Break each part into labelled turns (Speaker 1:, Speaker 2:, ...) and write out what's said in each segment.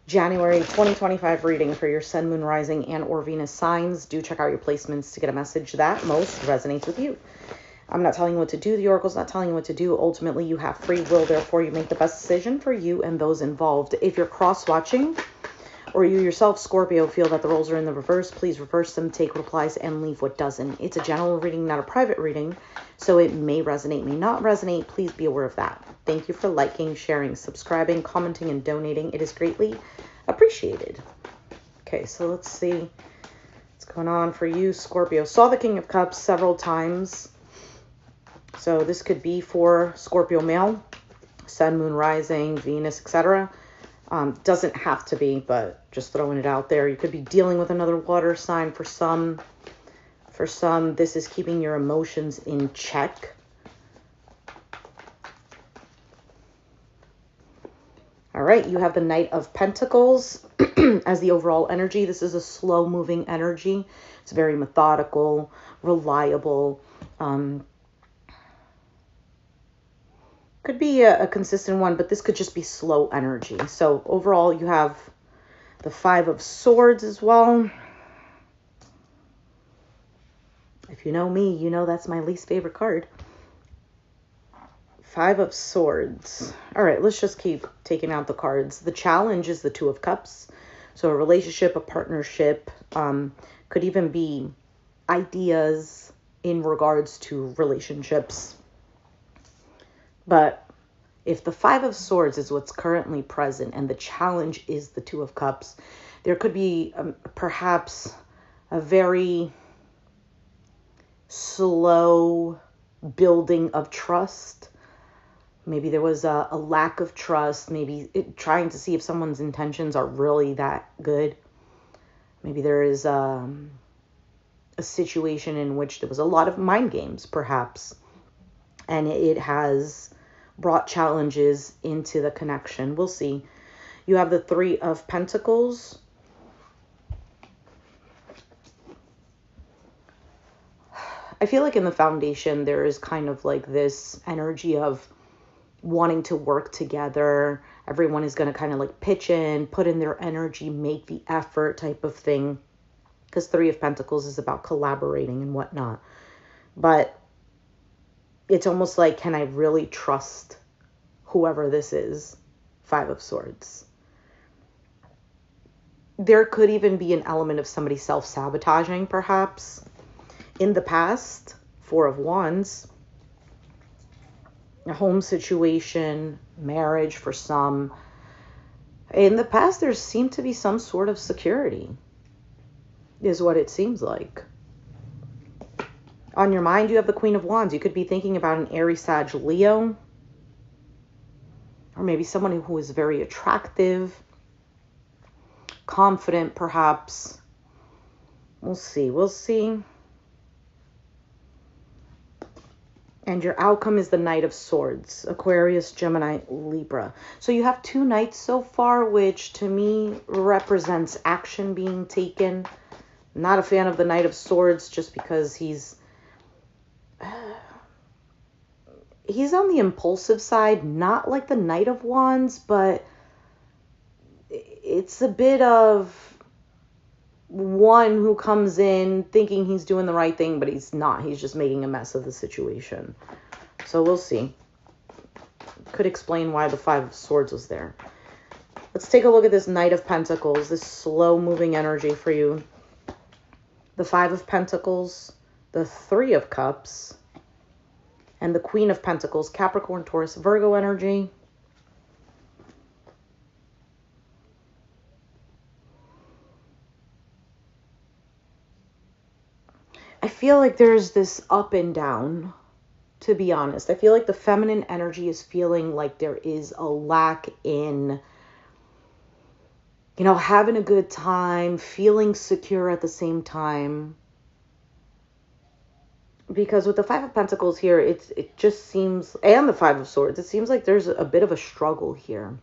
Speaker 1: January 2025 reading for your Sun, Moon, Rising, and or Venus signs. Do check out your placements to get a message that most resonates with you. I'm not telling you what to do. The Oracle's not telling you what to do. Ultimately, you have free will. Therefore, you make the best decision for you and those involved. If you're cross-watching or you yourself, Scorpio, feel that the roles are in the reverse, please reverse them, take what applies, and leave what doesn't. It's a general reading, not a private reading, so it may resonate, may not resonate. Please be aware of that. Thank you for liking, sharing, subscribing, commenting, and donating. It is greatly appreciated. Okay, so let's see what's going on for you, Scorpio. Saw the King of Cups several times. So this could be for Scorpio male, Sun, Moon, Rising, Venus, etc. Doesn't have to be, but just throwing it out there. You could be dealing with another water sign for some. For some, this is keeping your emotions in check. All right, you have the Knight of Pentacles as the overall energy. This is a slow-moving energy. It's very methodical, reliable. Could be a consistent one, but this could just be slow energy. So overall, you have the Five of Swords as well. If you know me, you know that's my least favorite card. Five of Swords. All right, let's just keep taking out the cards. The challenge is the Two of Cups. So a relationship, a partnership, could even be ideas in regards to relationships. But if the Five of Swords is what's currently present and the challenge is the Two of Cups, there could be perhaps a very slow building of trust. Maybe there was a lack of trust, maybe trying to see if someone's intentions are really that good. Maybe there is a situation in which there was a lot of mind games, perhaps, and it has brought challenges into the connection. We'll see. You have the Three of Pentacles. I feel like in the foundation, there is kind of like this energy of wanting to work together. Everyone is going to kind of like pitch in, put in their energy, make the effort type of thing. Because Three of Pentacles is about collaborating and whatnot. But it's almost like, can I really trust whoever this is? Five of Swords. There could even be an element of somebody self-sabotaging, perhaps. In the past, Four of Wands. A home situation, marriage for some. In the past, there seemed to be some sort of security, is what it seems like. On your mind, you have the Queen of Wands. You could be thinking about an Aries, Sag, Leo. Or maybe someone who is very attractive, confident, perhaps. We'll see. We'll see. And your outcome is the Knight of Swords. Aquarius, Gemini, Libra. So you have two knights so far, which to me represents action being taken. I'm not a fan of the Knight of Swords just because he's on the impulsive side, not like the Knight of Wands, but it's a bit of one who comes in thinking he's doing the right thing, but he's not. He's just making a mess of the situation. So we'll see. Could explain why the Five of Swords was there. Let's take a look at this Knight of Pentacles, this slow-moving energy for you. The Five of Pentacles, the Three of Cups, and the Queen of Pentacles, Capricorn, Taurus, Virgo energy. I feel like there's this up and down, to be honest. I feel like the feminine energy is feeling like there is a lack in, having a good time, feeling secure at the same time. Because with the Five of Pentacles here, it just seems, and the Five of Swords, it seems like there's a bit of a struggle here.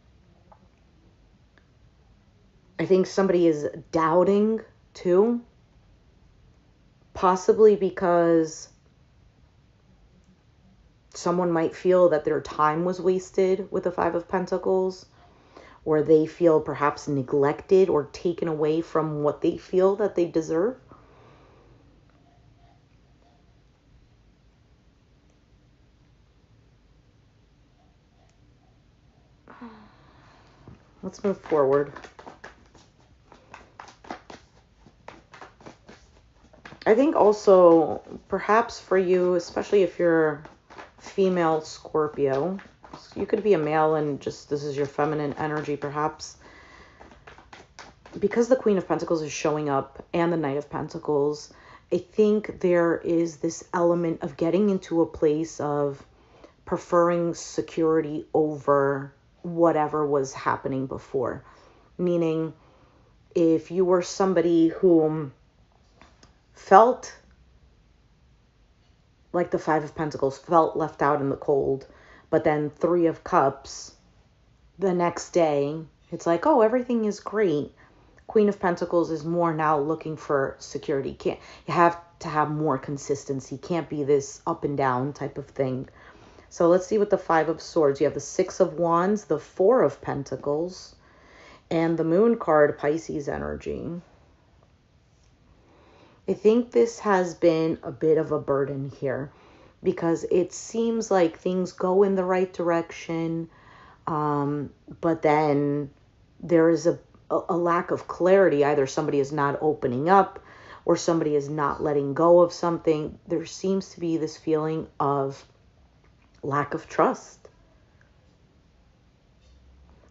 Speaker 1: I think somebody is doubting too. Possibly because someone might feel that their time was wasted with the Five of Pentacles. or they feel perhaps neglected or taken away from what they feel that they deserve. Let's move forward. I think also, perhaps for you, especially if you're female Scorpio, you could be a male and just this is your feminine energy perhaps. Because the Queen of Pentacles is showing up and the Knight of Pentacles, I think there is this element of getting into a place of preferring security over whatever was happening before. Meaning, if you were somebody who felt like the Five of Pentacles, felt left out in the cold, but then Three of Cups, the next day, it's like, oh, everything is great. Queen of Pentacles is more now looking for security. You have to have more consistency. Can't be this up and down type of thing. So let's see what the Five of Swords. You have the Six of Wands, the Four of Pentacles, and the Moon card, Pisces energy. I think this has been a bit of a burden here because it seems like things go in the right direction, but then there is a lack of clarity. Either somebody is not opening up or somebody is not letting go of something. There seems to be this feeling of lack of trust.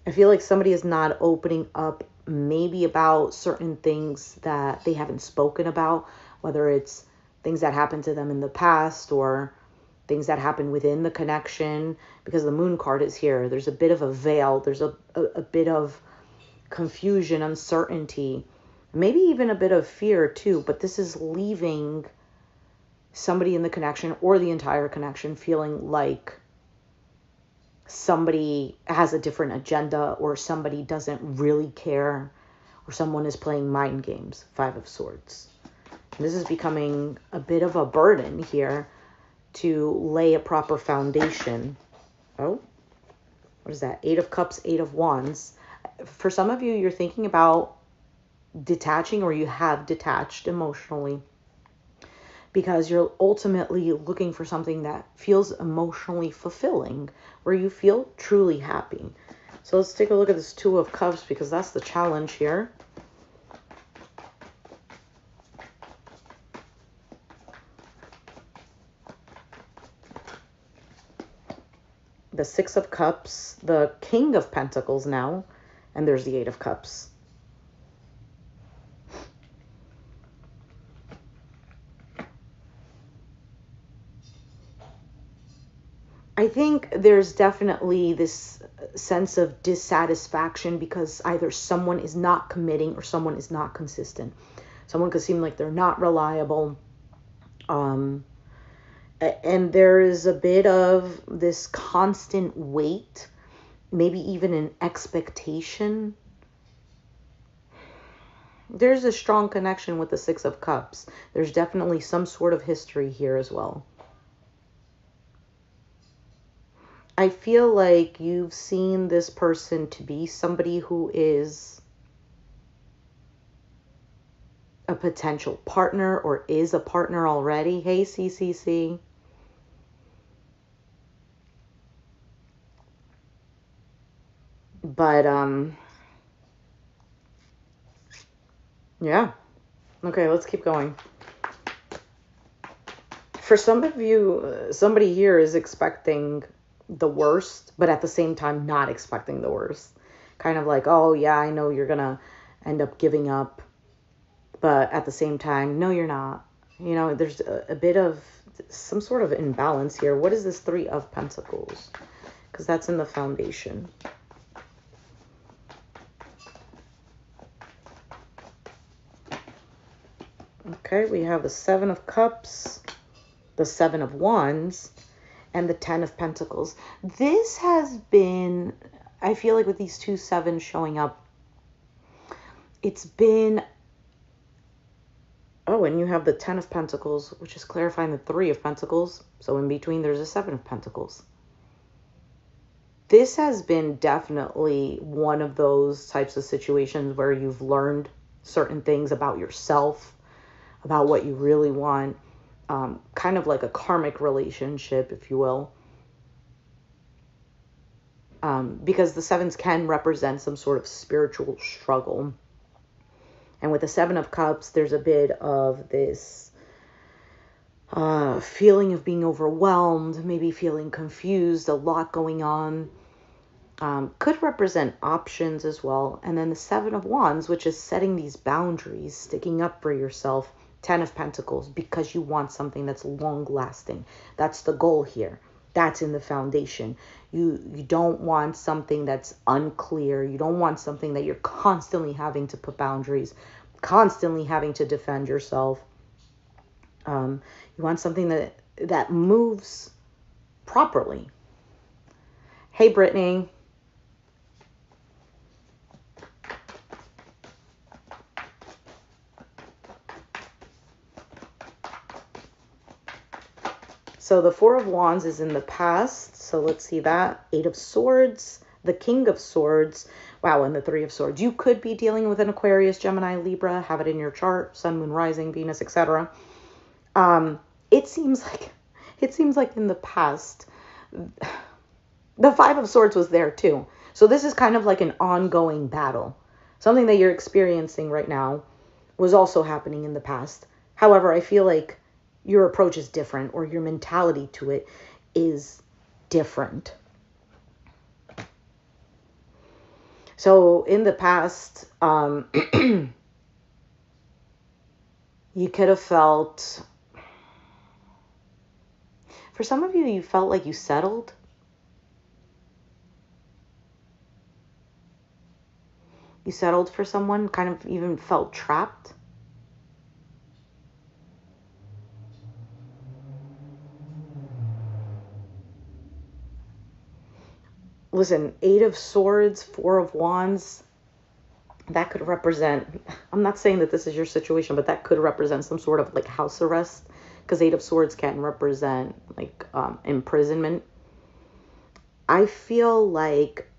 Speaker 1: I feel like somebody is not opening up maybe about certain things that they haven't spoken about, whether it's things that happened to them in the past or things that happen within the connection, because the Moon card is here. There's a bit of a veil. There's a bit of confusion, uncertainty, maybe even a bit of fear too, but this is leaving somebody in the connection or the entire connection feeling like somebody has a different agenda or somebody doesn't really care or someone is playing mind games. Five of Swords. And this is becoming a bit of a burden here to lay a proper foundation. Oh, what is that? Eight of Cups, Eight of Wands. For some of you, you're thinking about detaching or you have detached emotionally because you're ultimately looking for something that feels emotionally fulfilling, where you feel truly happy. So let's take a look at this Two of Cups because that's the challenge here. The Six of Cups, the King of Pentacles now, and there's the Eight of Cups. I think there's definitely this sense of dissatisfaction because either someone is not committing or someone is not consistent. Someone could seem like they're not reliable. And there is a bit of this constant weight, maybe even an expectation. There's a strong connection with the Six of Cups. There's definitely some sort of history here as well. I feel like you've seen this person to be somebody who is a potential partner or is a partner already. Hey, CCC. But, yeah. Okay, let's keep going. For some of you, somebody here is expecting the worst, but at the same time not expecting the worst. Kind of like, oh yeah, I know you're gonna end up giving up, but at the same time, no, you're not. You know, there's a bit of some sort of imbalance here. What is this Three of Pentacles? Because that's in the foundation. Okay, we have the Seven of Cups, the Seven of Wands, and the Ten of Pentacles. This has been, I feel like with these two sevens showing up, it's been, oh, and you have the Ten of Pentacles, which is clarifying the Three of Pentacles. So in between, there's a Seven of Pentacles. this has been definitely one of those types of situations where you've learned certain things about yourself, about what you really want, kind of like a karmic relationship, if you will. Because the sevens can represent some sort of spiritual struggle. And with the Seven of Cups, there's a bit of this feeling of being overwhelmed, maybe feeling confused, a lot going on. Could represent options as well. And then the Seven of Wands, which is setting these boundaries, sticking up for yourself. Ten of Pentacles, because you want something that's long lasting. That's the goal here. That's in the foundation. You don't want something that's unclear. You don't want something that you're constantly having to put boundaries, constantly having to defend yourself. You want something that moves properly. Hey, Brittany. So the Four of Wands is in the past. So let's see that. Eight of Swords, the King of Swords. Wow, and the Three of Swords. You could be dealing with an Aquarius, Gemini, Libra. Have it in your chart. Sun, Moon, Rising, Venus, etc. It seems like in the past, the Five of Swords was there too. So this is kind of like an ongoing battle. Something that you're experiencing right now was also happening in the past. However, I feel like your approach is different, or your mentality to it is different. So in the past, you could have felt, for some of you, you felt like you settled. You settled for someone, kind of even felt trapped. Listen, Eight of Swords, Four of Wands, that could represent, I'm not saying that this is your situation, but that could represent some sort of like house arrest, because Eight of Swords can represent like imprisonment. I feel like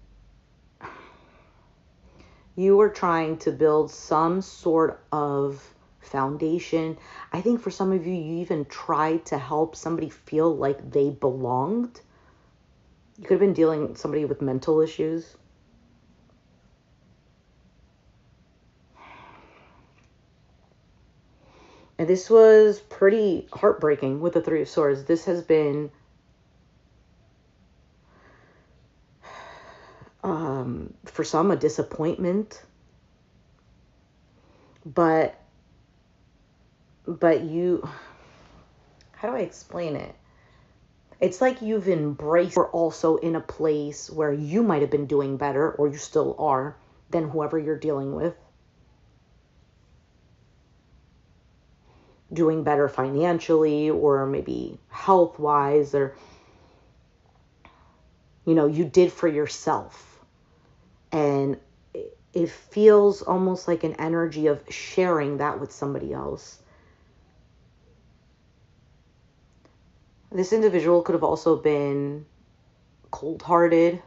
Speaker 1: you were trying to build some sort of foundation. I think for some of you, you even tried to help somebody feel like they belonged. You could have been dealing with somebody with mental issues. And this was pretty heartbreaking with the Three of Swords. This has been for some a disappointment. But you, how do I explain it? It's like you've embraced, or also in a place where you might have been doing better, or you still are, than whoever you're dealing with. Doing better financially, or maybe health-wise, or, you know, you did for yourself. And it feels almost like an energy of sharing that with somebody else. This individual could have also been cold-hearted.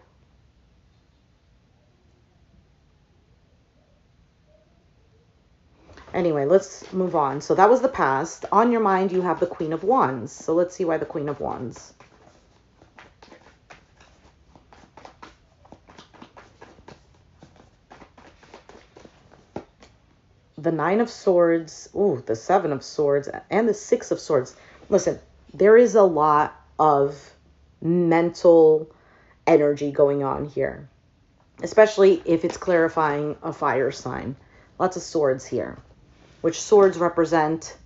Speaker 1: Anyway, let's move on. So that was the past. On your mind, you have the Queen of Wands. So let's see why the Queen of Wands. The Nine of Swords, ooh, the Seven of Swords, and the Six of Swords. Listen, there is a lot of mental energy going on here, especially if it's clarifying a fire sign. Lots of swords here, which swords represent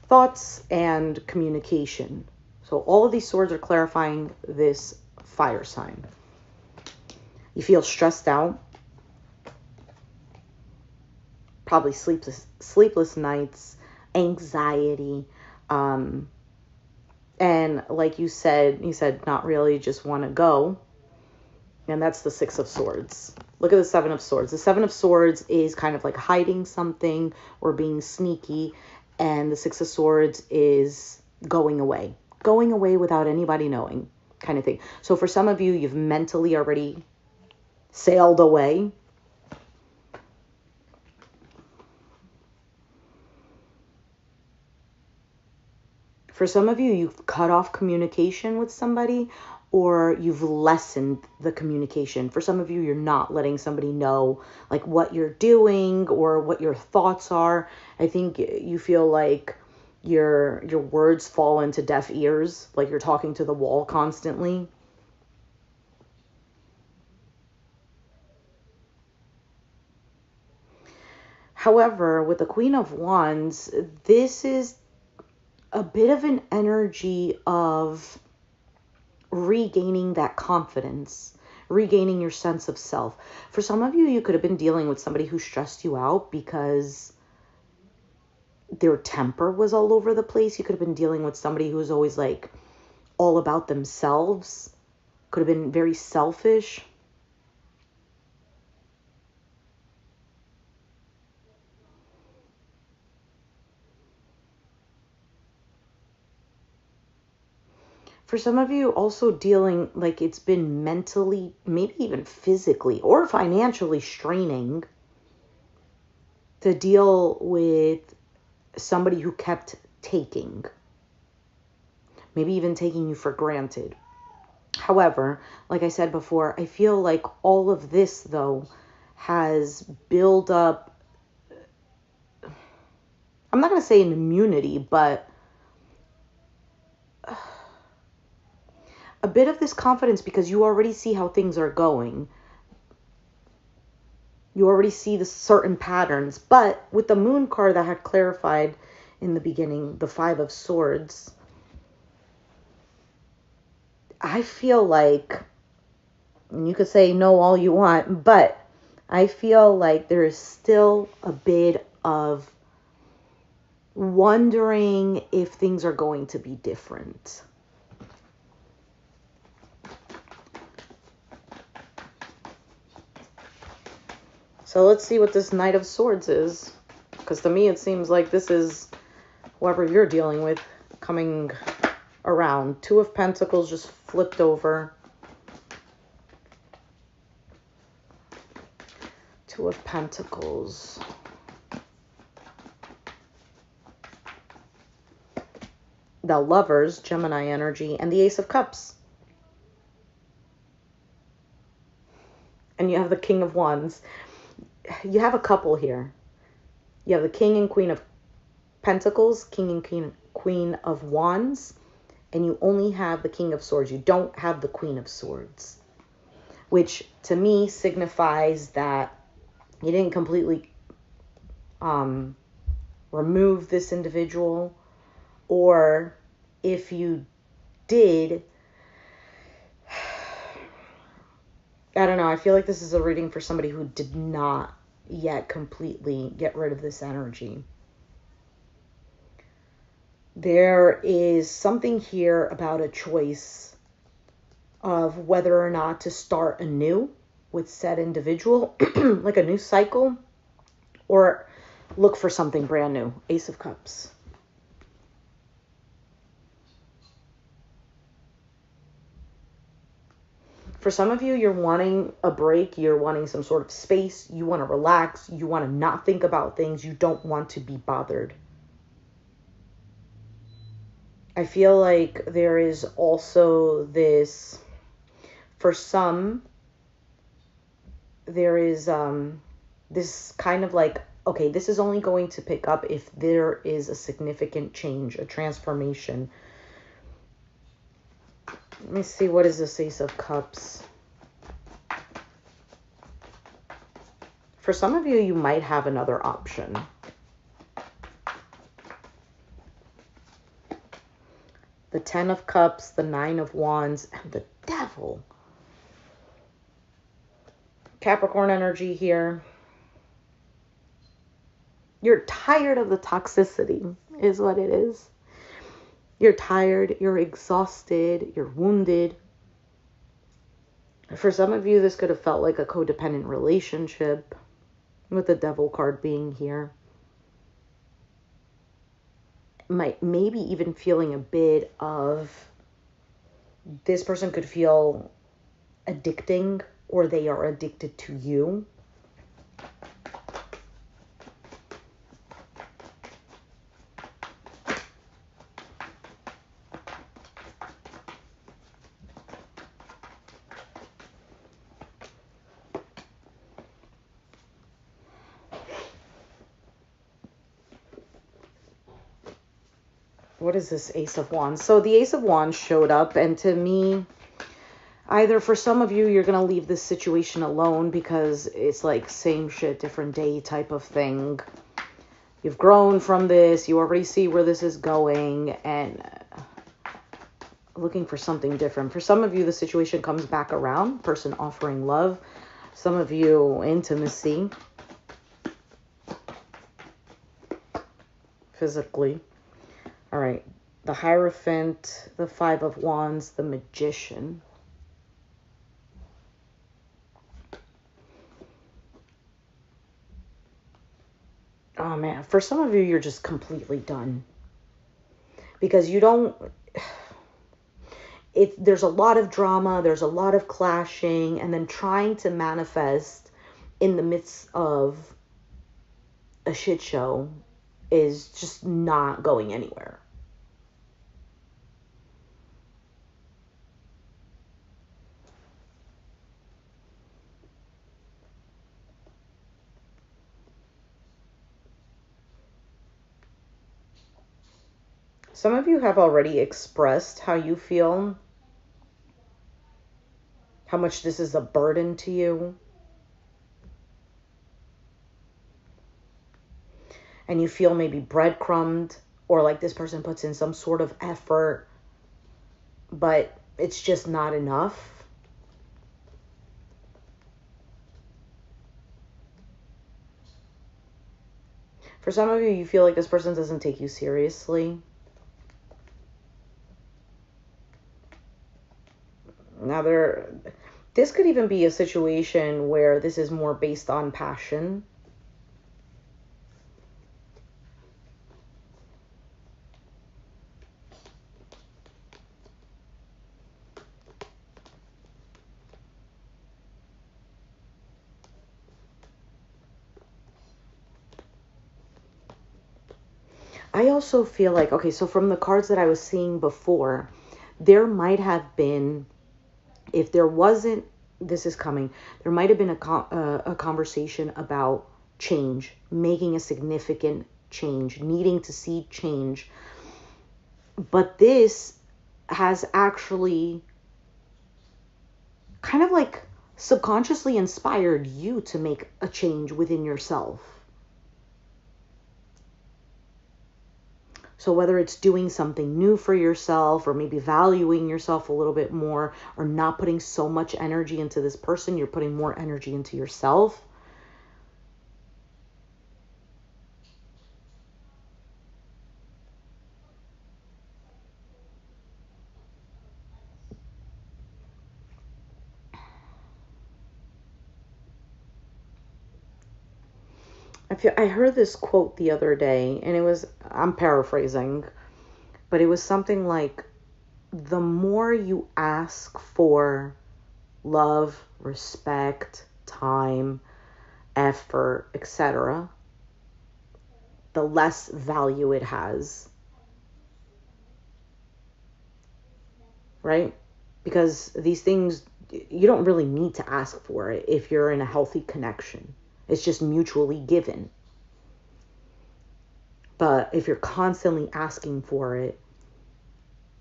Speaker 1: thoughts and communication. So all of these swords are clarifying this fire sign. You feel stressed out, probably sleepless nights, anxiety, and like you said not really, just want to go. And that's the Six of Swords. Look at the Seven of Swords. The Seven of Swords is kind of like hiding something or being sneaky. And the Six of Swords is going away. Going away without anybody knowing. kind of thing. So for some of you, you've mentally already sailed away. For some of you, you've cut off communication with somebody, or you've lessened the communication. For some of you, you're not letting somebody know like what you're doing or what your thoughts are. I think you feel like your words fall into deaf ears, like you're talking to the wall constantly. However, with the Queen of Wands, this is a bit of an energy of regaining that confidence, regaining your sense of self. For some of you, you could have been dealing with somebody who stressed you out because their temper was all over the place. You could have been dealing with somebody who was always like all about themselves, could have been very selfish. For some of you, also dealing like it's been mentally, maybe even physically or financially straining to deal with somebody who kept taking, maybe even taking you for granted. However, like I said before, I feel like all of this, though, has built up, I'm not going to say an immunity, but a bit of this confidence because you already see how things are going. You already see the certain patterns. But with the Moon card that had clarified in the beginning, the Five of Swords, I feel like, and you could say no all you want, but I feel like there is still a bit of wondering if things are going to be different. So let's see what this Knight of Swords is. Because to me, it seems like this is whoever you're dealing with coming around. Two of Pentacles just flipped over. Two of Pentacles. The Lovers, Gemini energy, and the Ace of Cups. And you have the King of Wands. You have a couple here. You have the King and Queen of Pentacles, King and Queen of Wands, and you only have the King of Swords. You don't have the Queen of Swords, which to me signifies that you didn't completely remove this individual, or if you did, I don't know, I feel like this is a reading for somebody who did not yet completely get rid of this energy. There is something here about a choice of whether or not to start anew with said individual, like a new cycle, or look for something brand new. Ace of Cups. For some of you, you're wanting a break. You're wanting some sort of space. You want to relax. You want to not think about things. You don't want to be bothered. I feel like there is also this, for some, there is this kind of like, okay, this is only going to pick up if there is a significant change, a transformation. Let me see, what is this Ace of Cups? For some of you, you might have another option. The Ten of Cups, the Nine of Wands, and the Devil. Capricorn energy here. You're tired of the toxicity, is what it is. You're tired, you're exhausted, you're wounded. For some of you, this could have felt like a codependent relationship, with the Devil card being here. Maybe even feeling a bit of This person could feel addicting, or they are addicted to you. What is this Ace of Wands? So the Ace of Wands showed up, and to me, either for some of you, you're going to leave this situation alone because it's like same shit, different day type of thing. You've grown from this. You already see where this is going, and looking for something different. For some of you, the situation comes back around. Person offering love. Some of you, intimacy. Physically. All right, the Hierophant, the Five of Wands, the Magician. Oh man, for some of you, you're just completely done. Because you don't, there's a lot of drama, there's a lot of clashing, and then trying to manifest in the midst of a shit show is just not going anywhere. Some of you have already expressed how you feel, how much this is a burden to you. And you feel maybe breadcrumbed, or like this person puts in some sort of effort, but it's just not enough. For some of you, you feel like this person doesn't take you seriously. Now, this could even be a situation where this is more based on passion. I also feel like, okay, so from the cards that I was seeing before, there might have been, if there wasn't, this is coming, there might have been a conversation about change, making a significant change, needing to see change. But this has actually kind of like subconsciously inspired you to make a change within yourself. So whether it's doing something new for yourself, or maybe valuing yourself a little bit more, or not putting so much energy into this person, you're putting more energy into yourself. I heard this quote the other day, and I'm paraphrasing, but it was something like, the more you ask for love, respect, time, effort, etc., the less value it has. Right? Because these things, you don't really need to ask for it if you're in a healthy connection. It's just mutually given. But if you're constantly asking for it,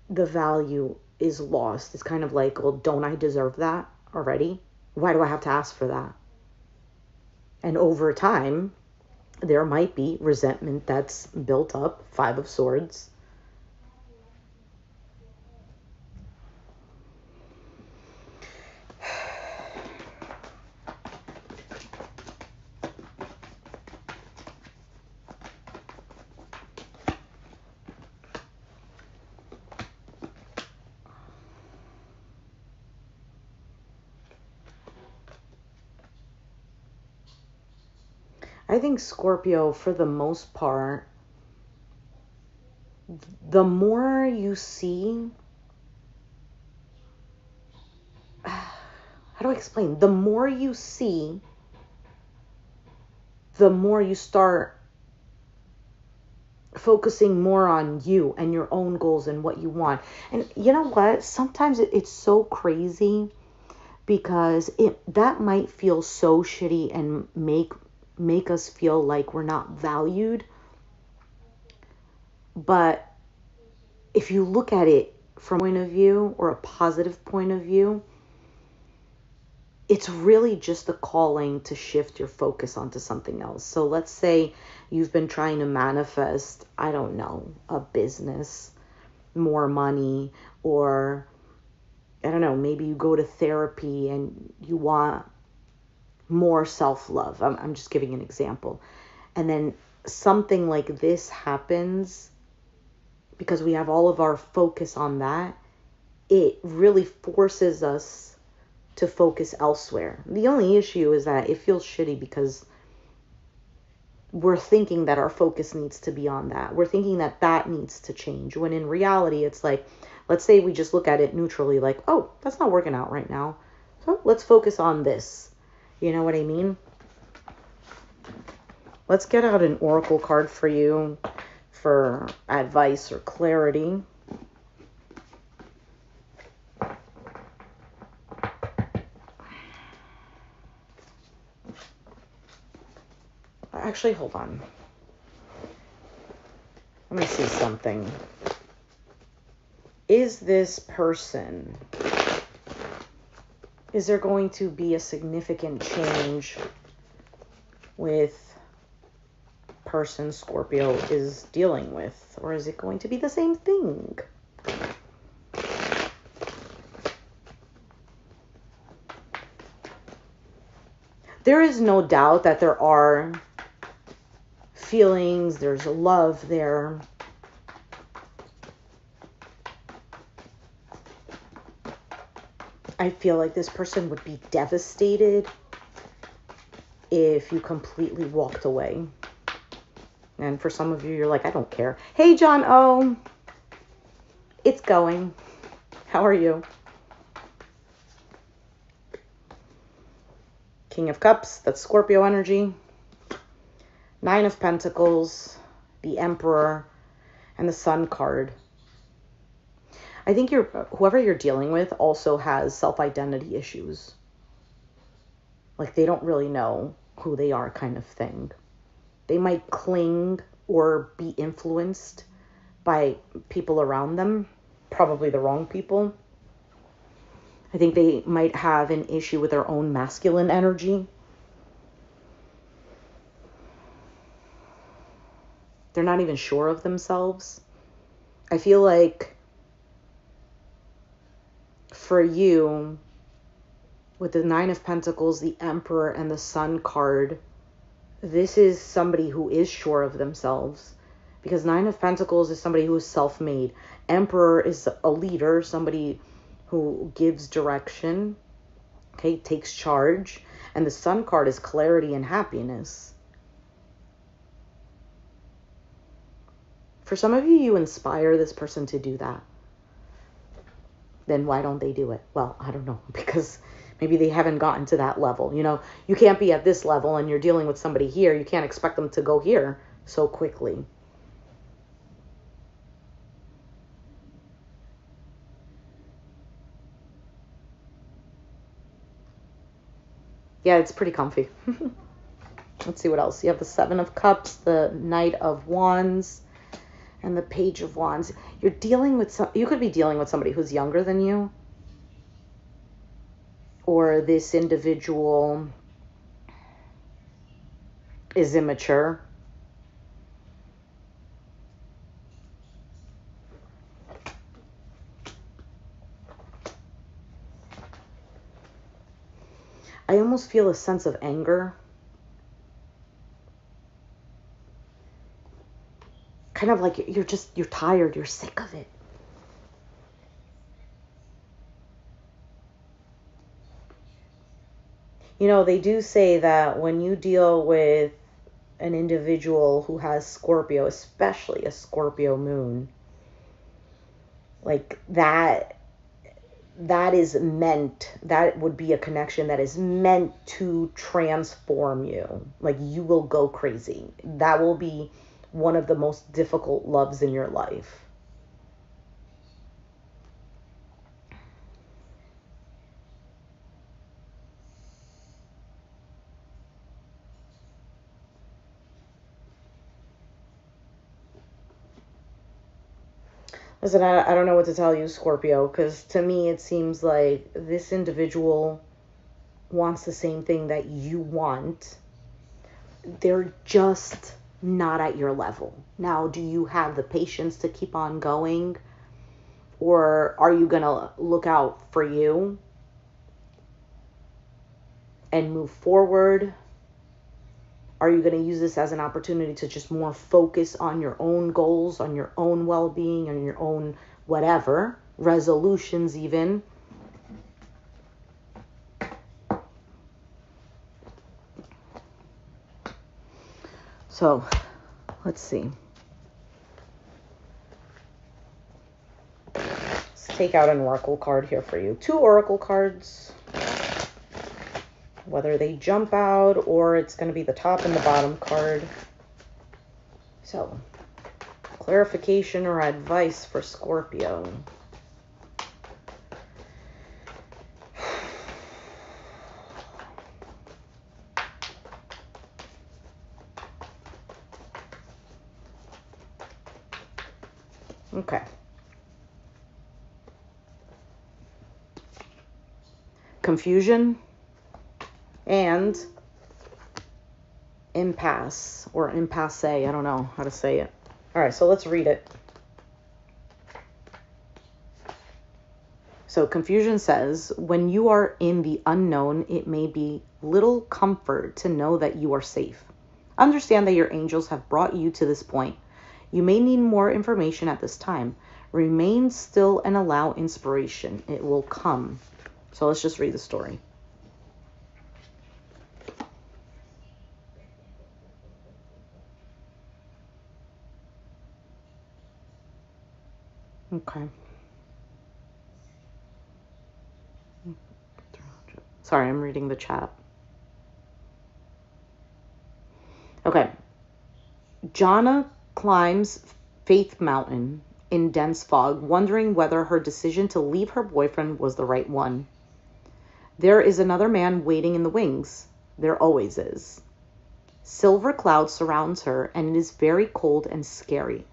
Speaker 1: the value is lost. It's kind of like, well, don't I deserve that already? Why do I have to ask for that? And over time, there might be resentment that's built up. Five of Swords. I think Scorpio, for the most part, the more you see do I explain? The more you see, the more you start focusing more on you and your own goals and what you want. And you know what? Sometimes it's so crazy because that might feel so shitty and make us feel like we're not valued. But if you look at it from a point of view or a positive point of view, it's really just a calling to shift your focus onto something else. So let's say you've been trying to manifest, I don't know, a business, more money, or I don't know, maybe you go to therapy and you want more self-love. I'm just giving an example. And then something like this happens because we have all of our focus on that. It really forces us to focus elsewhere. The only issue is that it feels shitty because we're thinking that our focus needs to be on that. We're thinking that that needs to change. When in reality, it's like, let's say we just look at it neutrally, like, oh, that's not working out right now. So let's focus on this. You know what I mean? Let's get out an oracle card for you for advice or clarity. Actually, hold on. Let me see something. Is this person, is there going to be a significant change with person Scorpio is dealing with? Or is it going to be the same thing? There is no doubt that there are feelings, there's love there. I feel like this person would be devastated if you completely walked away. And for some of you, you're like, I don't care. Hey, John O. It's going. How are you? King of Cups, that's Scorpio energy. Nine of Pentacles, the Emperor, and the Sun card. I think whoever you're dealing with also has self-identity issues. Like they don't really know who they are, kind of thing. They might cling or be influenced by people around them, probably the wrong people. I think they might have an issue with their own masculine energy. They're not even sure of themselves. I feel like for you, with the Nine of Pentacles, the Emperor, and the Sun card, this is somebody who is sure of themselves. Because Nine of Pentacles is somebody who is self-made. Emperor is a leader, somebody who gives direction, okay, takes charge. And the Sun card is clarity and happiness. For some of you, you inspire this person to do that. Then why don't they do it? Well, I don't know, because maybe they haven't gotten to that level. You know, you can't be at this level and you're dealing with somebody here. You can't expect them to go here so quickly. Yeah, it's pretty comfy. Let's see what else. You have the Seven of Cups, the Knight of Wands, and the Page of Wands. You're dealing with you could be dealing with somebody who's younger than you. Or this individual is immature. I almost feel a sense of anger. Kind of like you're tired, you're sick of it. You know, they do say that when you deal with an individual who has Scorpio, especially a Scorpio moon, like that that would be a connection that is meant to transform you. Like, you will go crazy. That will be one of the most difficult loves in your life. Listen, I don't know what to tell you, Scorpio, because to me it seems like this individual wants the same thing that you want. They're just not at your level. Now, do you have the patience to keep on going? Or are you going to look out for you and move forward? Are you going to use this as an opportunity to just more focus on your own goals, on your own well-being, on your own whatever, resolutions even? So, let's see. Let's take out an oracle card here for you. 2 oracle cards. Whether they jump out or it's going to be the top and the bottom card. So, clarification or advice for Scorpio. Okay. Confusion and impasse or impasse. I don't know how to say it. All right, so let's read it. So confusion says, when you are in the unknown, it may be little comfort to know that you are safe. Understand that your angels have brought you to this point. You may need more information at this time. Remain still and allow inspiration. It will come. So let's just read the story. Okay. Sorry, I'm reading the chat. Okay. Jonna climbs Faith Mountain in dense fog, wondering whether her decision to leave her boyfriend was the right one. There is another man waiting in the wings. There always is. Silver cloud surrounds her, and it is very cold and scary.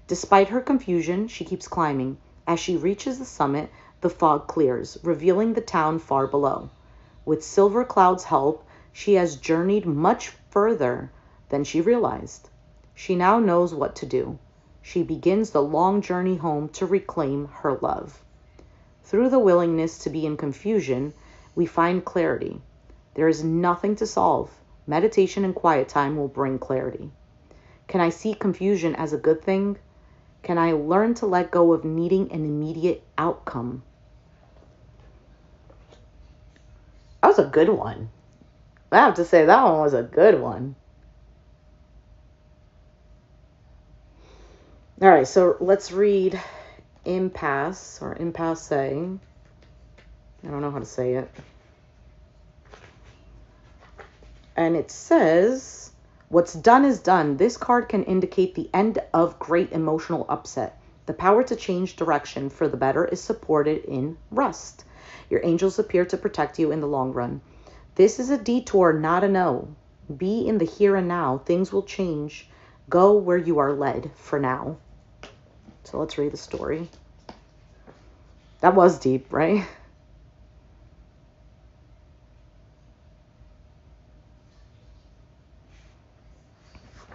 Speaker 1: Despite her confusion, she keeps climbing. As she reaches the summit, the fog clears, revealing the town far below. With Silver Cloud's help, she has journeyed much further than she realized. She now knows what to do. She begins the long journey home to reclaim her love. Through the willingness to be in confusion, we find clarity. There is nothing to solve. Meditation and quiet time will bring clarity. Can I see confusion as a good thing? Can I learn to let go of needing an immediate outcome? That was a good one. I have to say that one was a good one. All right, so let's read impasse or impasse. I don't know how to say it. And it says, what's done is done. This card can indicate the end of great emotional upset. The power to change direction for the better is supported in rest. Your angels appear to protect you in the long run. This is a detour, not a no. Be in the here and now. Things will change. Go where you are led for now. So let's read the story. That was deep, right?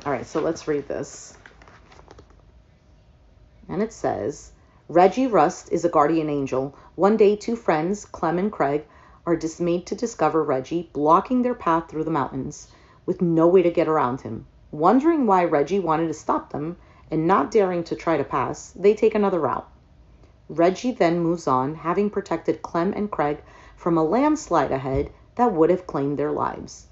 Speaker 1: All right, so let's read this. And it says, Reggie Rust is a guardian angel. One day, 2 friends, Clem and Craig, are dismayed to discover Reggie blocking their path through the mountains with no way to get around him. Wondering why Reggie wanted to stop them and not daring to try to pass, they take another route. Reggie then moves on, having protected Clem and Craig from a landslide ahead that would have claimed their lives.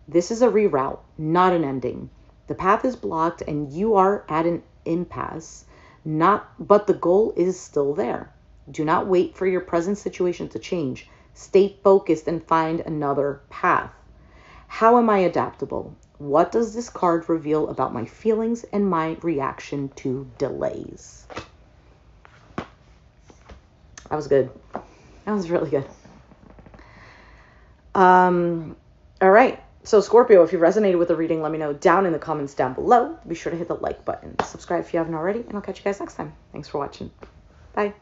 Speaker 1: This is a reroute, not an ending. The path is blocked and you are at an impasse, but the goal is still there. Do not wait for your present situation to change. Stay focused and find another path. How am I adaptable? What does this card reveal about my feelings and my reaction to delays? That was good. That was really good. All right. So Scorpio, if you resonated with the reading, let me know down in the comments down below. Be sure to hit the like button. Subscribe if you haven't already, and I'll catch you guys next time. Thanks for watching. Bye.